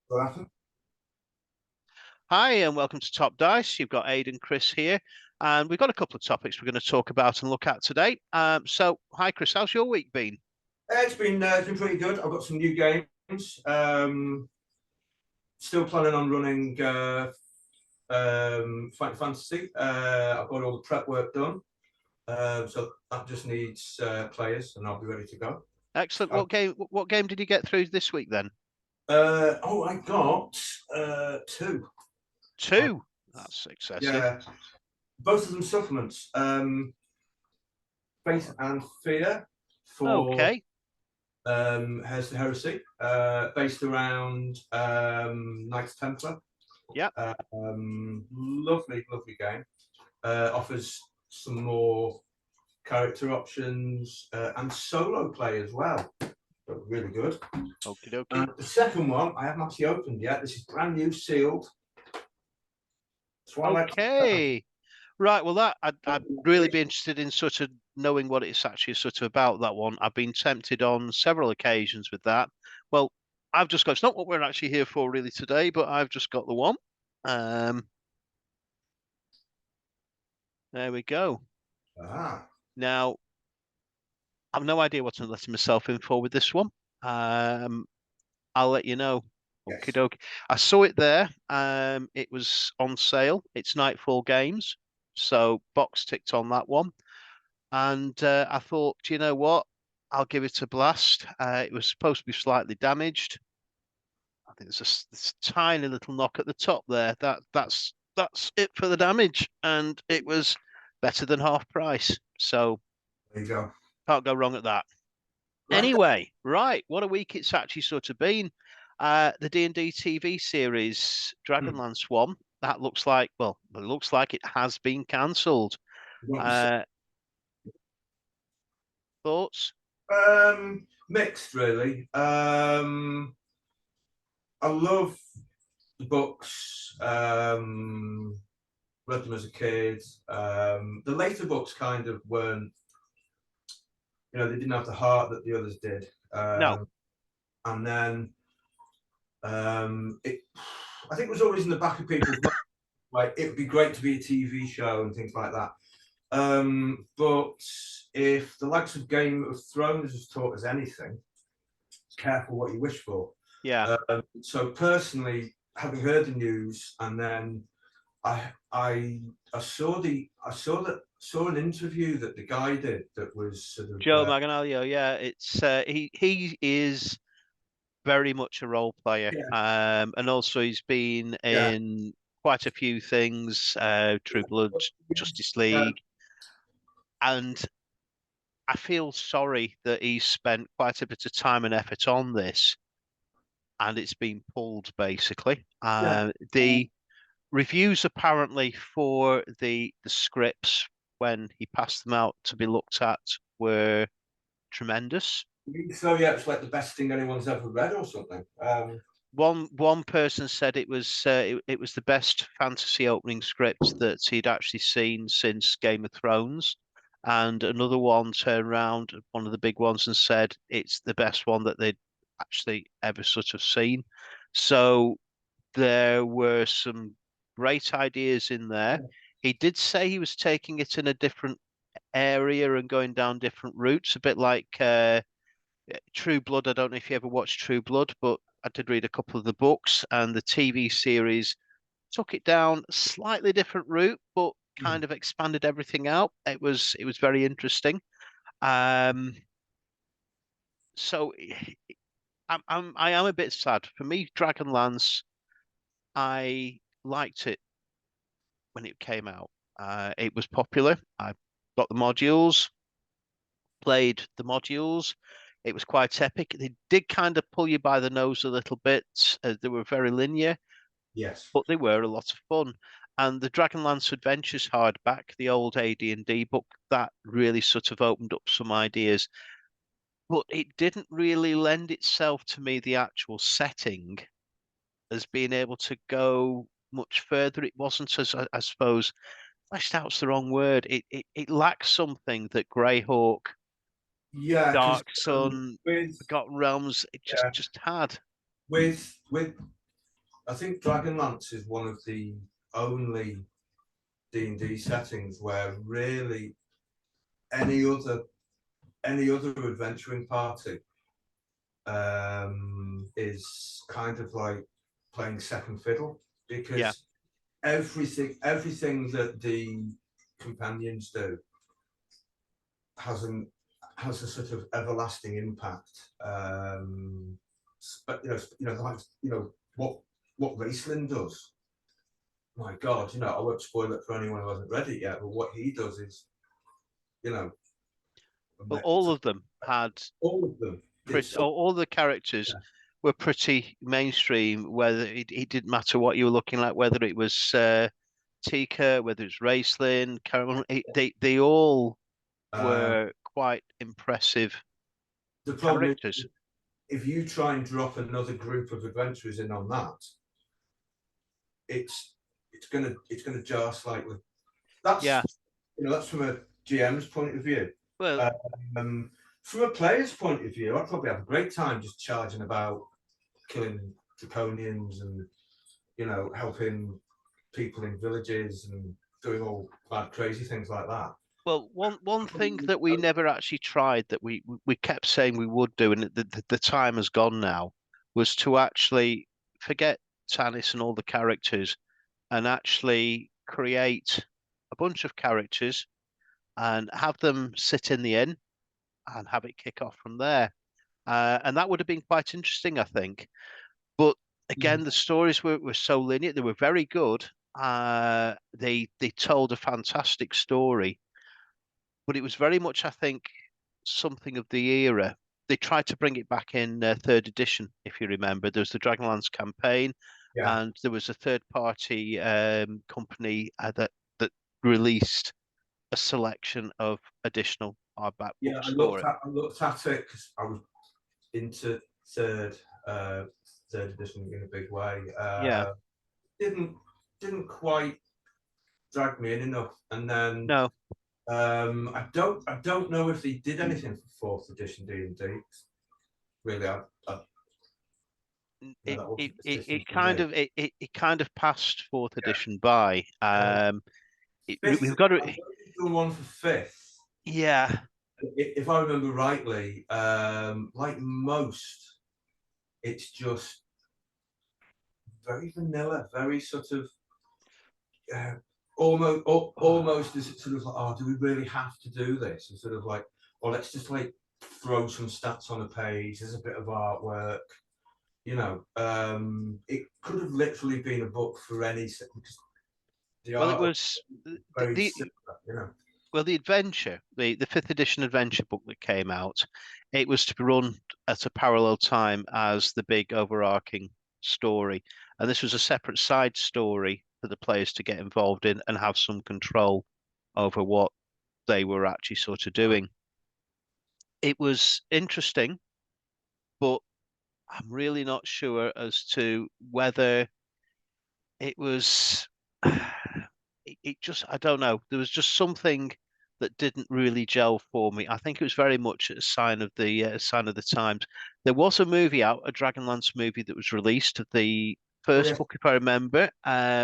What happened? Hi, and welcome to Top Dice. You've got Ade and Chris here, and we've got a couple of topics we're going to talk about and look at today. Hi, Chris, how's your week been? It's been pretty good. I've got some new games. Still planning on running Final Fantasy. I've got all the prep work done, so that just needs players, and I'll be ready to go. Excellent. Uh, What game did you get through this week then? I got two. Uh, Two. That's excessive. yeah, both of them supplements. Faith and Fear for Okay. Heresy, based around Knights Templar. Yeah. Lovely, lovely game. Offers some more character options and solo play as well. But really good. Okie dokie. And the second one, I haven't actually opened yet. This is brand new, sealed. Twilight. Okay. Right. Well, I'd really be interested in sort of knowing what it's actually sort of about, that one. I've been tempted on several occasions with that. Well, I've just got, it's not what we're actually here for really today, but I've just got the one. Um, there we go. Ah, Now, I've no idea what I'm letting myself in for with this one. Um, I'll let you know. Okie yes. dokie. I saw it there. It was on sale. It's Nightfall Games, so box ticked on that one. And I thought, do you know what? I'll give it a blast. It was supposed to be slightly damaged. I think there's this tiny little knock at the top there. That's it for the damage, and it was better than half price. So There you go. can't go wrong at that. Right. Anyway, right, what a week it's actually sort of been. The D&D TV series Hmm. Dragonlance one, that looks like, well, it looks like it has been cancelled. Uh, thoughts? Mixed, really. I love the books. Read them as a kid. The later books kind of weren't, they didn't have the heart that the others did. No. And then it, I think it was always in the back of people's minds, like it would be great to be a TV show and things like that. But if the likes of Game of Thrones has taught us anything, careful what you wish for. Yeah. So personally, having heard the news, and then I saw an interview that the guy did that was sort of Joe Manganiello, yeah, it's he is very much a role player. yeah, And also he's been yeah, in quite a few things, True Blood, Justice yeah, League, and I feel sorry that he's spent quite a bit of time and effort on this, and it's been pulled basically. yeah. The reviews apparently for the scripts when he passed them out to be looked at were tremendous. So yeah, it's like the best thing anyone's ever read or something. One person said it was the best fantasy opening script that he'd actually seen since Game of Thrones, and another one turned around, one of the big ones, and said it's the best one that they'd actually ever sort of seen. So there were some great ideas in there. He did say he was taking it in a different area and going down different routes, a bit like True Blood. I don't know if you ever watched True Blood, but I did read a couple of the books, and the TV series took it down a slightly different route, but kind of expanded everything out. It was very interesting. Um, so I am a bit sad. For me, Dragonlance, I liked it when it came out. It was popular. I got the modules, played the modules. It was quite epic. They did kind of pull you by the nose a little bit. They were very linear, Yes. but they were a lot of fun. And the Dragonlance Adventures hardback, the old AD&D book, that really sort of opened up some ideas. But it didn't really lend itself to me, the actual setting, as being able to go much further. It wasn't as, I suppose, fleshed out's the wrong word. It lacks something that Greyhawk, Yeah, because Dark Sun, with Forgotten Realms, it just yeah, just had. with I think Dragonlance is one of the only D&D settings where really any other adventuring party is kind of like playing second fiddle, Yeah. because everything that the companions do has a sort of everlasting impact. But like what Raceland does. My God, I won't spoil it for anyone who hasn't read it yet. But what he does is, you know, But all of them had all of them did pretty, all the characters yeah. were pretty mainstream. Whether it didn't matter what you were looking at, whether it was Tika, whether it's Raceland, Caramel, they all Um, were quite impressive the problem characters. is, if you try and drop another group of adventurers in on that, it's gonna jar slightly. That's Yeah. that's from a GM's point of view. Well, Um, from a player's point of view, I'd probably have a great time just charging about, killing draconians, and helping people in villages and doing all bad, crazy things like that. well, one thing that we never actually tried that we kept saying we would do, and the time has gone now, was to actually forget Tanis and all the characters and actually create a bunch of characters and have them sit in the inn and have it kick off from there. And that would have been quite interesting, I think. But again, the stories were so linear. They were very good. They told a fantastic story, but it was very much, I think, something of the era. They tried to bring it back in third edition, if you remember. There was the Dragonlance campaign, Yeah, and there was a third-party company that released a selection of additional hardback yeah. books for it. I looked at it because I was into uh, third edition in a big way. Yeah, Didn't quite drag me in enough, and then no, I don't know if they did anything for fourth edition D&D. Really, that wasn't the system it for me. kind of it kind of passed fourth edition by. Yeah. Fifth, We've got to, I've only done one for fifth. yeah. If I remember rightly, like most, it's just very vanilla, very sort of uh, almost as sort of like, oh, do we really have to do this? And sort of like, oh, let's just like throw some stats on a page. There's a bit of artwork. It could have literally been a book for any, because the Well, it art was very the similar. well, the adventure, the fifth edition adventure book that came out, it was to be run at a parallel time as the big overarching story. And this was a separate side story for the players to get involved in and have some control over what they were actually sort of doing. It was interesting, but I'm really not sure as to whether it was it just, I don't know. There was just something that didn't really gel for me. I think it was very much a sign of the times. There was a movie out, a Dragonlance movie that was released of the Oh first yeah, book, if I remember,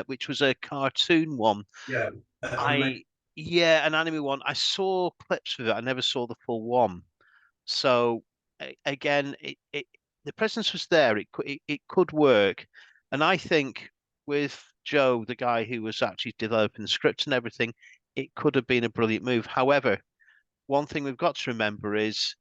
which was a cartoon one. yeah. I Yeah, an anime one. I saw clips of it. I never saw the full one. So again, the presence was there. It could work, and I think with Joe, the guy who was actually developing the script and everything, it could have been a brilliant move. However, one thing we've got to remember is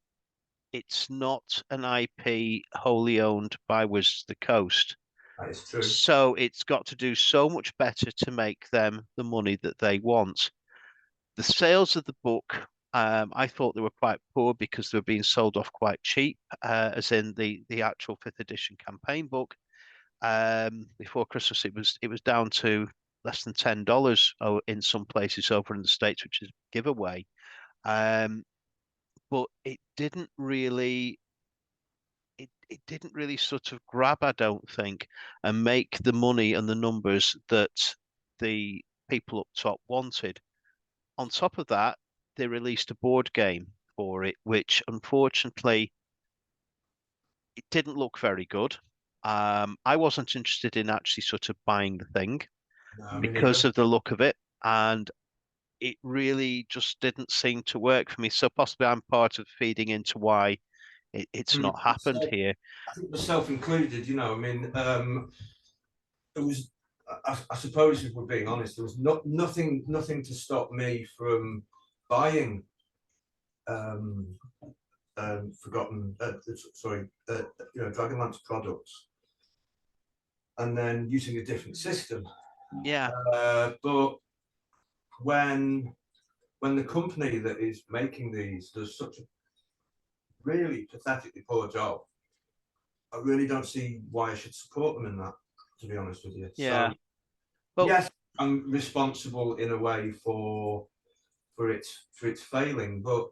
it's not an IP wholly owned by Wizards of the Coast. That is true. So it's got to do so much better to make them the money that they want. The sales of the book, I thought they were quite poor because they were being sold off quite cheap, as in the actual fifth edition campaign book. Before Christmas, it was down to less than $10 in some places over in the States, which is a giveaway. Um, but it didn't really sort of grab, I don't think, and make the money and the numbers that the people up top wanted. On top of that, they released a board game for it, which unfortunately it didn't look very good. I wasn't interested in actually sort of buying the thing No, I mean, because of the look of it, and it really just didn't seem to work for me. So possibly I'm part of feeding into why it's not happened here. I think myself included, I mean, it was, I suppose, if we're being honest, there was nothing to stop me from buying um, forgotten, sorry, Dragonlance products, and then using a different system. Yeah, But when the company that is making these does such a really pathetically poor job, I really don't see why I should support them in that, to be honest with you. yeah. So Well, yes, I'm responsible in a way for its failing, but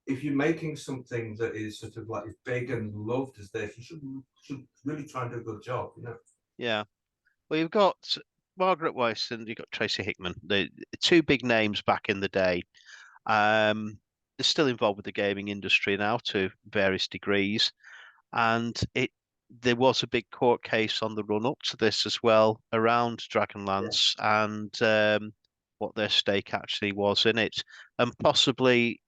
if you're making something that is sort of like as big and loved as this, you should really try and do a good job, yeah. Well, you've got Margaret Weiss and you've got Tracy Hickman, the two big names back in the day. They're still involved with the gaming industry now to various degrees, and there was a big court case on the run up to this as well around Yeah. Dragonlance and what their stake actually was in it, and possibly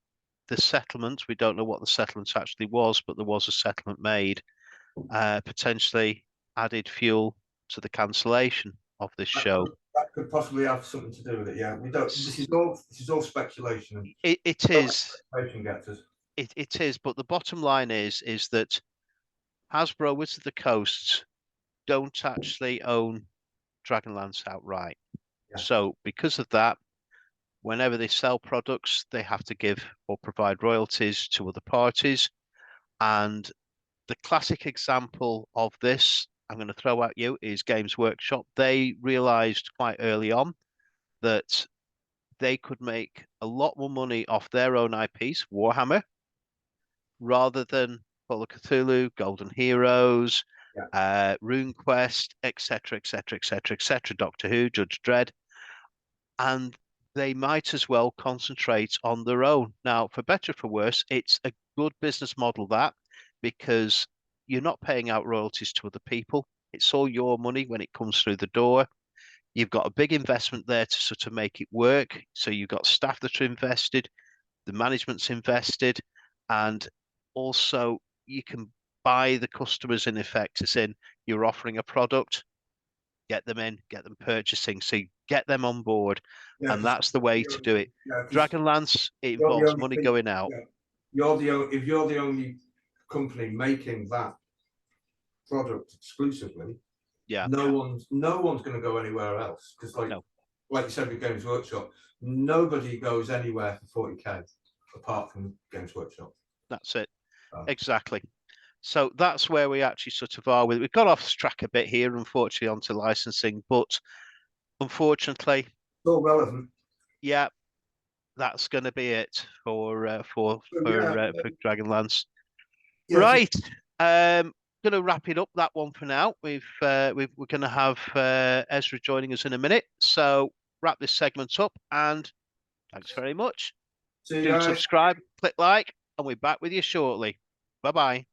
the settlement. We don't know what the settlement actually was, but there was a settlement made, potentially added fuel to the cancellation of this show. That could possibly have something to do with it. Yeah, we don't. This is all speculation, and It so much is. speculation gets us. It is, but the bottom line is that Hasbro, Wizards of the Coast, don't actually own Dragonlance outright. Yeah, So because of that, whenever they sell products, they have to give or provide royalties to other parties. And the classic example of this I'm going to throw at you is Games Workshop. They realized quite early on that they could make a lot more money off their own IPs, Warhammer, rather than Call of Cthulhu, Golden Heroes, yeah, RuneQuest, etc., etc., etc., etc., Doctor Who, Judge Dredd, and they might as well concentrate on their own. Now, for better or for worse, it's a good business model that because you're not paying out royalties to other people. It's all your money when it comes through the door. You've got a big investment there to sort of make it work. So you've got staff that are invested, the management's invested, and also you can buy the customers in effect, as in you're offering a product, get them in, get them purchasing. So you get them on board, yeah. and 'Cause that's the way to do it. yeah, 'cause Dragonlance, it you're the involves only money thing. going out. Yeah, if you're the only company making that product exclusively, Yeah, no one's going to go anywhere else because, no, like you said with Games Workshop, nobody goes anywhere for 40K apart from Games Workshop. that's it. Oh. Exactly. So that's where we actually sort of are with it. We've got off track a bit here, unfortunately, onto licensing, but unfortunately, It's all relevant. yeah, that's going to be it So yeah, for Dragonlance. yeah, Right. Going to wrap it up that one for now. We're going to have Ezra joining us in a minute. So wrap this segment up and thanks very much. see you Do guys. subscribe, click like, and we're back with you shortly. Bye bye.